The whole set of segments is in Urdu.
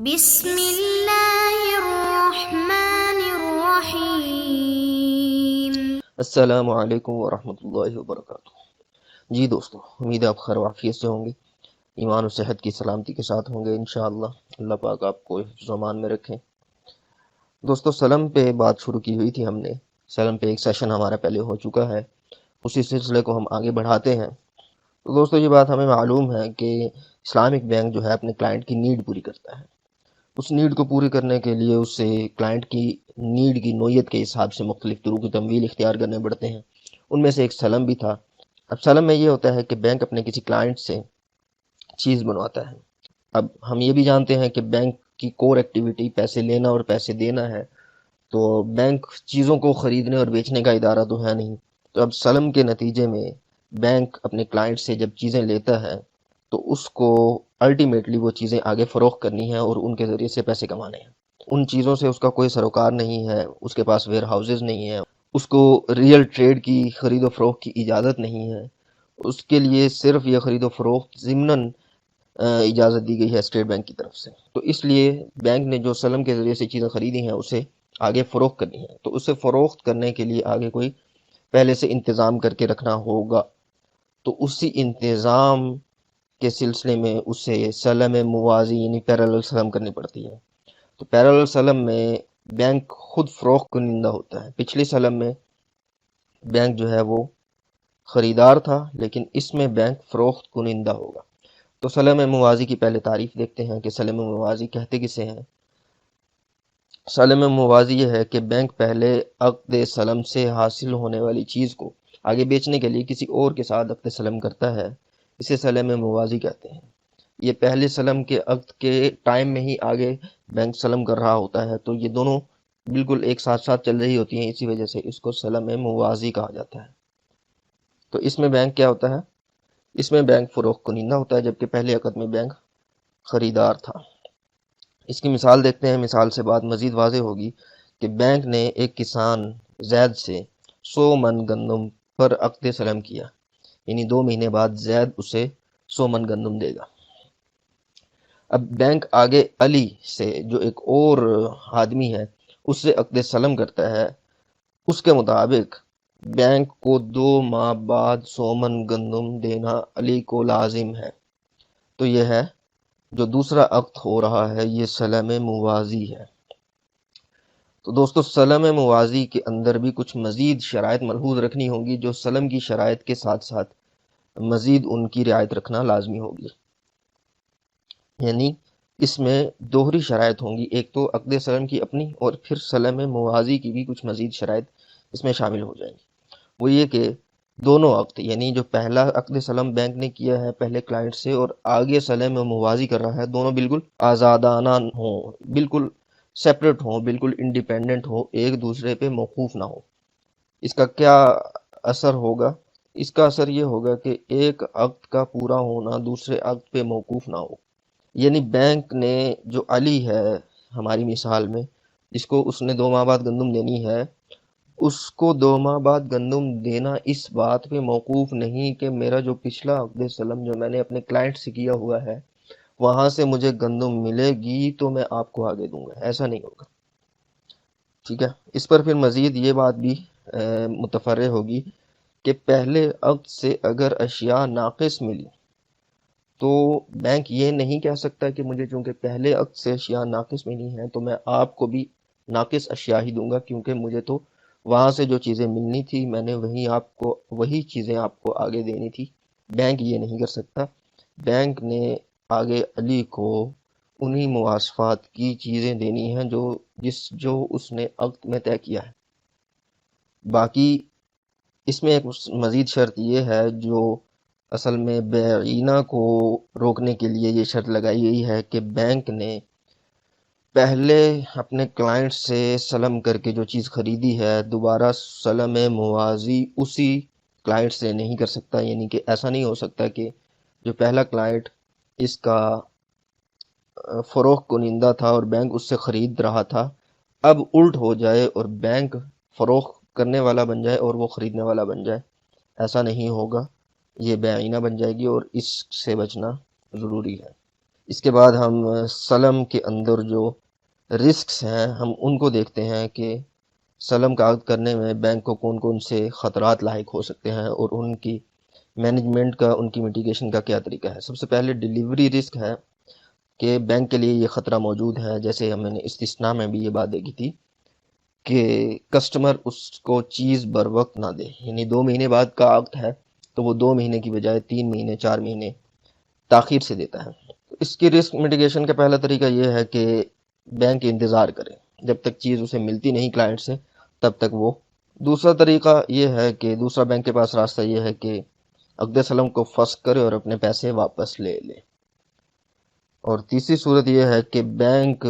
بسم اللہ الرحمن الرحیم۔ السلام علیکم ورحمۃ اللہ وبرکاتہ۔ جی دوستو، امید ہے آپ خیر و عافیت سے ہوں گے، ایمان و صحت کی سلامتی کے ساتھ ہوں گے انشاءاللہ۔ اللہ پاک آپ کو حفظ و امان میں رکھیں۔ دوستو، سلم پہ بات شروع کی ہوئی تھی ہم نے، سلم پہ ایک سیشن ہمارا پہلے ہو چکا ہے، اسی سلسلے کو ہم آگے بڑھاتے ہیں۔ تو دوستو، یہ بات ہمیں معلوم ہے کہ اسلامک بینک جو ہے اپنے کلائنٹ کی نیڈ پوری کرتا ہے۔ اس نیڈ کو پوری کرنے کے لیے اسے کلائنٹ کی نیڈ کی نوعیت کے حساب سے مختلف طرق کی تمویل اختیار کرنے پڑتے ہیں۔ ان میں سے ایک سلم بھی تھا۔ اب سلم میں یہ ہوتا ہے کہ بینک اپنے کسی کلائنٹ سے چیز بنواتا ہے۔ اب ہم یہ بھی جانتے ہیں کہ بینک کی کور ایکٹیویٹی پیسے لینا اور پیسے دینا ہے، تو بینک چیزوں کو خریدنے اور بیچنے کا ادارہ تو ہے نہیں۔ تو اب سلم کے نتیجے میں بینک اپنے کلائنٹ سے جب چیزیں لیتا ہے تو اس کو الٹیمیٹلی وہ چیزیں آگے فروخت کرنی ہیں اور ان کے ذریعے سے پیسے کمانے ہیں۔ ان چیزوں سے اس کا کوئی سروکار نہیں ہے، اس کے پاس ویئر ہاؤسز نہیں ہیں، اس کو ریئل ٹریڈ کی خرید و فروخت کی اجازت نہیں ہے۔ اس کے لیے صرف یہ خرید و فروخت ضمناً اجازت دی گئی ہے اسٹیٹ بینک کی طرف سے۔ تو اس لیے بینک نے جو سلم کے ذریعے سے چیزیں خریدی ہیں اسے آگے فروخت کرنی ہے، تو اسے فروخت کرنے کے لیے آگے کوئی پہلے سے انتظام کر کے رکھنا ہوگا۔ تو اسی انتظام کے سلسلے میں اسے سلم موازی یعنی پیرالل سلم کرنی پڑتی ہے۔ تو پیرالل سلم میں بینک خود فروخت کنندہ ہوتا ہے۔ پچھلی سلم میں بینک جو ہے وہ خریدار تھا، لیکن اس میں بینک فروخت کنندہ ہوگا۔ تو سلم موازی کی پہلے تعریف دیکھتے ہیں کہ سلم موازی کہتے کسے ہیں۔ سلم موازی یہ ہے کہ بینک پہلے عقد سلم سے حاصل ہونے والی چیز کو آگے بیچنے کے لیے کسی اور کے ساتھ عقد سلم کرتا ہے، اسے سلم موازی کہتے ہیں۔ یہ پہلے سلم کے عقد کے ٹائم میں ہی آگے بینک سلم کر رہا ہوتا ہے، تو یہ دونوں بالکل ایک ساتھ ساتھ چل رہی ہوتی ہیں، اسی وجہ سے اس کو سلم موازی کہا جاتا ہے۔ تو اس میں بینک کیا ہوتا ہے؟ اس میں بینک فروخت کنندہ ہوتا ہے، جبکہ پہلے عقد میں بینک خریدار تھا۔ اس کی مثال دیکھتے ہیں، مثال سے بات مزید واضح ہوگی کہ بینک نے ایک کسان زید سے 100 من گندم پر عقد سلم کیا، یعنی 2 مہینے بعد زید اسے 100 من گندم دے گا۔ اب بینک آگے علی سے جو ایک اور آدمی ہے اس سے عقد سلم کرتا ہے، اس کے مطابق بینک کو 2 ماہ بعد 100 من گندم دینا علی کو لازم ہے۔ تو یہ ہے جو دوسرا عقد ہو رہا ہے، یہ سلم موازی ہے۔ تو دوستو، سلم موازی کے اندر بھی کچھ مزید شرائط ملحوظ رکھنی ہوگی، جو سلم کی شرائط کے ساتھ ساتھ مزید ان کی رعایت رکھنا لازمی ہوگی۔ یعنی اس میں دوہری شرائط ہوں گی، ایک تو عقد سلم کی اپنی اور پھر سلم موازی کی بھی کچھ مزید شرائط اس میں شامل ہو جائیں گی۔ وہ یہ کہ دونوں عقد، یعنی جو پہلا عقد سلم بینک نے کیا ہے پہلے کلائنٹ سے اور آگے سلم موازی کر رہا ہے، دونوں بالکل آزادانہ ہوں، بالکل سیپریٹ ہوں، بالکل انڈیپینڈنٹ ہوں، ایک دوسرے پہ موقوف نہ ہو۔ اس کا کیا اثر ہوگا؟ اس کا اثر یہ ہوگا کہ ایک عقد کا پورا ہونا دوسرے عقد پہ موقوف نہ ہو۔ یعنی بینک نے جو علی ہے ہماری مثال میں، جس کو اس نے 2 ماہ بعد گندم دینی ہے، اس کو 2 ماہ بعد گندم دینا اس بات پہ موقوف نہیں کہ میرا جو پچھلا عقد سلم جو میں نے اپنے کلائنٹ سے کیا ہوا ہے وہاں سے مجھے گندم ملے گی تو میں آپ کو آگے دوں گا، ایسا نہیں ہوگا۔ ٹھیک ہے، اس پر پھر مزید یہ بات بھی متفرع ہوگی کہ پہلے عقد سے اگر اشیاء ناقص ملی تو بینک یہ نہیں کہہ سکتا کہ مجھے چونکہ پہلے عقد سے اشیاء ناقص ملی ہیں تو میں آپ کو بھی ناقص اشیاء ہی دوں گا، کیونکہ مجھے تو وہاں سے جو چیزیں ملنی تھی میں نے وہی چیزیں آپ کو آگے دینی تھی۔ بینک یہ نہیں کر سکتا۔ بینک نے آگے علی کو انہی مواصفات کی چیزیں دینی ہیں جو اس نے عقد میں طے کیا ہے۔ باقی اس میں ایک مزید شرط یہ ہے جو اصل میں بیعینہ کو روکنے کے لیے یہ شرط لگائی گئی ہے کہ بینک نے پہلے اپنے کلائنٹ سے سلم کر کے جو چیز خریدی ہے دوبارہ سلم موازی اسی کلائنٹ سے نہیں کر سکتا۔ یعنی کہ ایسا نہیں ہو سکتا کہ جو پہلا کلائنٹ اس کا فروخت کنندہ تھا اور بینک اس سے خرید رہا تھا، اب الٹ ہو جائے اور بینک فروخت کرنے والا بن جائے اور وہ خریدنے والا بن جائے۔ ایسا نہیں ہوگا، یہ بیعینہ بن جائے گی اور اس سے بچنا ضروری ہے۔ اس کے بعد ہم سلم کے اندر جو رسکس ہیں ہم ان کو دیکھتے ہیں کہ سلم کا عقد کرنے میں بینک کو کون کون سے خطرات لاحق ہو سکتے ہیں اور ان کی مینجمنٹ کا، ان کی میٹیگیشن کا کیا طریقہ ہے۔ سب سے پہلے ڈیلیوری رسک ہے کہ بینک کے لیے یہ خطرہ موجود ہے، جیسے ہم نے استثناء میں بھی یہ بات دیکھی تھی کہ کسٹمر اس کو چیز بر وقت نہ دے، یعنی 2 مہینے بعد کا عقد ہے تو وہ 2 مہینے کی بجائے 3 مہینے 4 مہینے تاخیر سے دیتا ہے۔ اس کی رسک میٹیگیشن کا پہلا طریقہ یہ ہے کہ بینک انتظار کرے، جب تک چیز اسے ملتی نہیں کلائنٹ سے تب تک وہ۔ دوسرا طریقہ یہ ہے کہ دوسرا بینک کے پاس راستہ یہ ہے کہ عقد سلم کو فسخ کرے اور اپنے پیسے واپس لے لے۔ اور تیسری صورت یہ ہے کہ بینک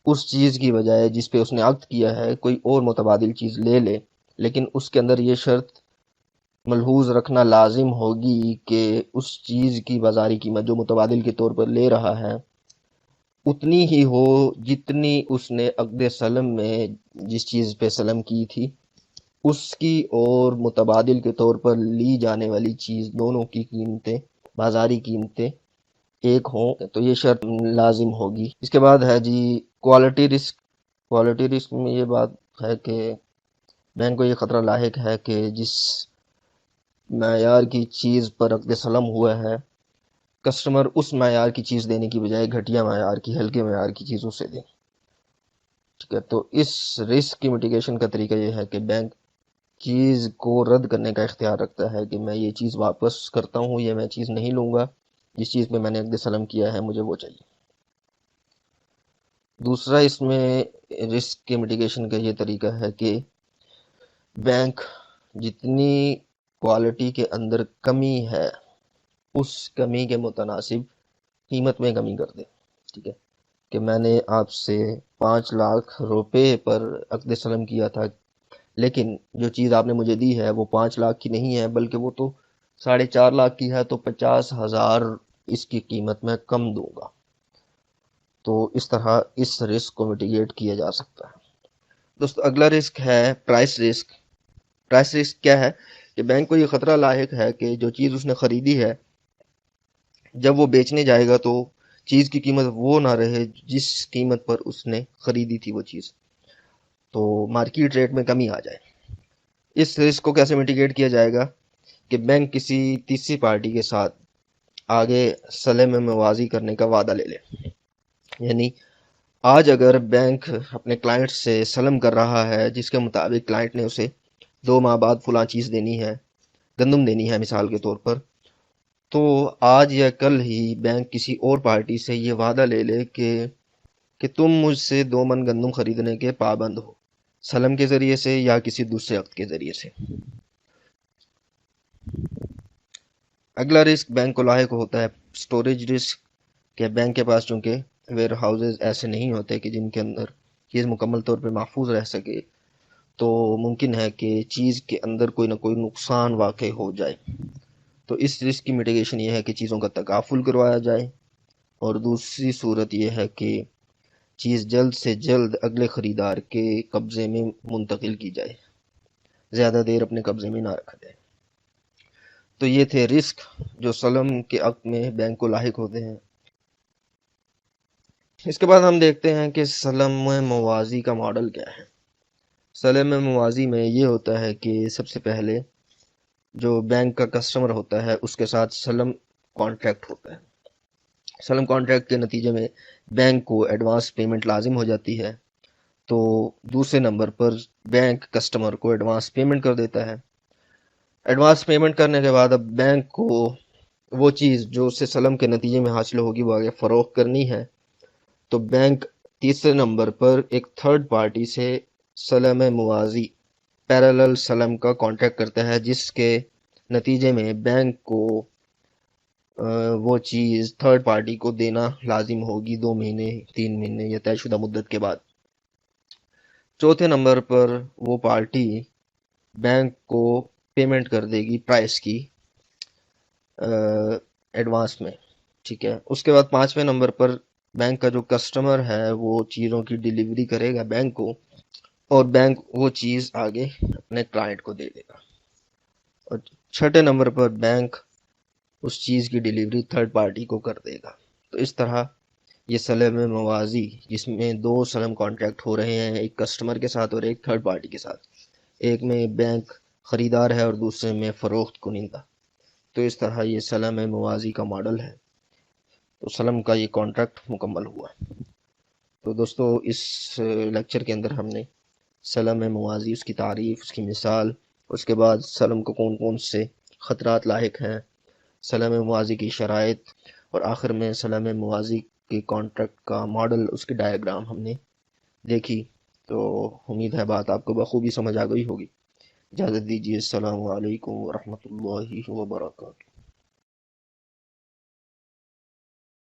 اس چیز کی بجائے جس پہ اس نے عقد کیا ہے کوئی اور متبادل چیز لے لے، لیکن اس کے اندر یہ شرط ملحوظ رکھنا لازم ہوگی کہ اس چیز کی بازاری قیمت جو متبادل کے طور پر لے رہا ہے اتنی ہی ہو جتنی اس نے عقد سلم میں جس چیز پہ سلم کی تھی اس کی اور متبادل کے طور پر لی جانے والی چیز دونوں کی قیمتیں، بازاری قیمتیں ایک ہوں، تو یہ شرط لازم ہوگی۔ اس کے بعد ہے جی کوالٹی رسک۔ کوالٹی رسک میں یہ بات ہے کہ بینک کو یہ خطرہ لاحق ہے کہ جس معیار کی چیز پر عقد سلم ہوا ہے کسٹمر اس معیار کی چیز دینے کی بجائے گھٹیا معیار کی، ہلکے معیار کی چیز اسے دے۔ ٹھیک ہے، تو اس رسک کی میٹیگیشن کا طریقہ یہ ہے کہ بینک چیز کو رد کرنے کا اختیار رکھتا ہے کہ میں یہ چیز واپس کرتا ہوں، یہ میں چیز نہیں لوں گا، جس چیز پہ میں نے عقد سلم کیا ہے مجھے وہ چاہیے۔ دوسرا اس میں رسک کے میٹیگیشن کا یہ طریقہ ہے کہ بینک جتنی کوالٹی کے اندر کمی ہے اس کمی کے متناسب قیمت میں کمی کر دے۔ ٹھیک ہے، کہ میں نے آپ سے 5 لاکھ روپے پر عقد سلم کیا تھا، لیکن جو چیز آپ نے مجھے دی ہے وہ 5 لاکھ کی نہیں ہے بلکہ وہ تو 4.5 لاکھ کی ہے، تو 50,000 اس کی قیمت میں کم دوں گا۔ تو اس طرح اس رسک کو میٹیگیٹ کیا جا سکتا ہے۔ دوستو اگلا رسک ہے پرائس رسک۔ پرائس رسک کیا ہے کہ بینک کو یہ خطرہ لاحق ہے کہ جو چیز اس نے خریدی ہے جب وہ بیچنے جائے گا تو چیز کی قیمت وہ نہ رہے جس قیمت پر اس نے خریدی تھی وہ چیز، تو مارکیٹ ریٹ میں کمی آ جائے۔ اس رسک کو کیسے میٹیگیٹ کیا جائے گا کہ بینک کسی تیسری پارٹی کے ساتھ آگے سلم میں موازی کرنے کا وعدہ لے لے۔ یعنی آج اگر بینک اپنے کلائنٹ سے سلم کر رہا ہے جس کے مطابق کلائنٹ نے اسے 2 ماہ بعد فلاں چیز دینی ہے، گندم دینی ہے مثال کے طور پر، تو آج یا کل ہی بینک کسی اور پارٹی سے یہ وعدہ لے لے کہ تم مجھ سے 2 من گندم خریدنے کے پابند ہو، سلم کے ذریعے سے یا کسی دوسرے عقد کے ذریعے سے۔ اگلا رسک بینک کو لاحق ہوتا ہے سٹوریج رسک، کہ بینک کے پاس چونکہ ویئر ہاؤسز ایسے نہیں ہوتے کہ جن کے اندر چیز مکمل طور پہ محفوظ رہ سکے، تو ممکن ہے کہ چیز کے اندر کوئی نہ کوئی نقصان واقع ہو جائے۔ تو اس رسک کی میٹیگیشن یہ ہے کہ چیزوں کا تکافل کروایا جائے، اور دوسری صورت یہ ہے کہ چیز جلد سے جلد اگلے خریدار کے قبضے میں منتقل کی جائے، زیادہ دیر اپنے قبضے میں نہ رکھا جائے۔ تو یہ تھے رسک جو سلم کے عقد میں بینک کو لاحق ہوتے ہیں۔ اس کے بعد ہم دیکھتے ہیں کہ سلم موازی کا ماڈل کیا ہے۔ سلم موازی میں یہ ہوتا ہے کہ سب سے پہلے جو بینک کا کسٹمر ہوتا ہے اس کے ساتھ سلم کانٹریکٹ ہوتا ہے۔ سلم کانٹریکٹ کے نتیجے میں بینک کو ایڈوانس پیمنٹ لازم ہو جاتی ہے، تو دوسرے نمبر پر بینک کسٹمر کو ایڈوانس پیمنٹ کر دیتا ہے۔ ایڈوانس پیمنٹ کرنے کے بعد اب بینک کو وہ چیز جو اسے سلم کے نتیجے میں حاصل ہوگی وہ آگے فروخت کرنی ہے، تو بینک تیسرے نمبر پر ایک تھرڈ پارٹی سے سلم موازی پیرالل سلم کا کانٹریکٹ کرتا ہے، جس کے نتیجے میں بینک کو وہ چیز تھرڈ پارٹی کو دینا لازم ہوگی 2 مہینے 3 مہینے یا طے شدہ مدت کے بعد۔ چوتھے نمبر پر وہ پارٹی بینک کو پیمنٹ کر دے گی پرائس کی ایڈوانس میں۔ ٹھیک ہے، اس کے بعد 5ویں نمبر پر بینک کا جو کسٹمر ہے وہ چیزوں کی ڈیلیوری کرے گا بینک کو، اور بینک وہ چیز آگے اپنے کلائنٹ کو دے دے گا۔ اور 6 نمبر پر بینک اس چیز کی ڈیلیوری تھرڈ پارٹی کو کر دے گا۔ تو اس طرح یہ سلم موازی جس میں دو سلم کانٹریکٹ ہو رہے ہیں، ایک کسٹمر کے ساتھ اور ایک تھرڈ پارٹی کے ساتھ، ایک میں بینک خریدار ہے اور دوسرے میں فروخت کنندہ، تو اس طرح یہ سلم موازی کا ماڈل ہے۔ تو سلم کا یہ کانٹریکٹ مکمل ہوا۔ تو دوستو اس لیکچر کے اندر ہم نے سلم موازی، اس کی تعریف، اس کی مثال، اس کے بعد سلم کو کون کون سے خطرات لاحق ہیں، سلم موازی کی شرائط، اور آخر میں سلم موازی کے کانٹریکٹ کا ماڈل، اس کی ڈائیگرام ہم نے دیکھی۔ تو امید ہے بات آپ کو بخوبی سمجھ آ گئی ہوگی۔ اجازت دیجیے، السلام علیکم ورحمۃ اللہ وبرکاتہ۔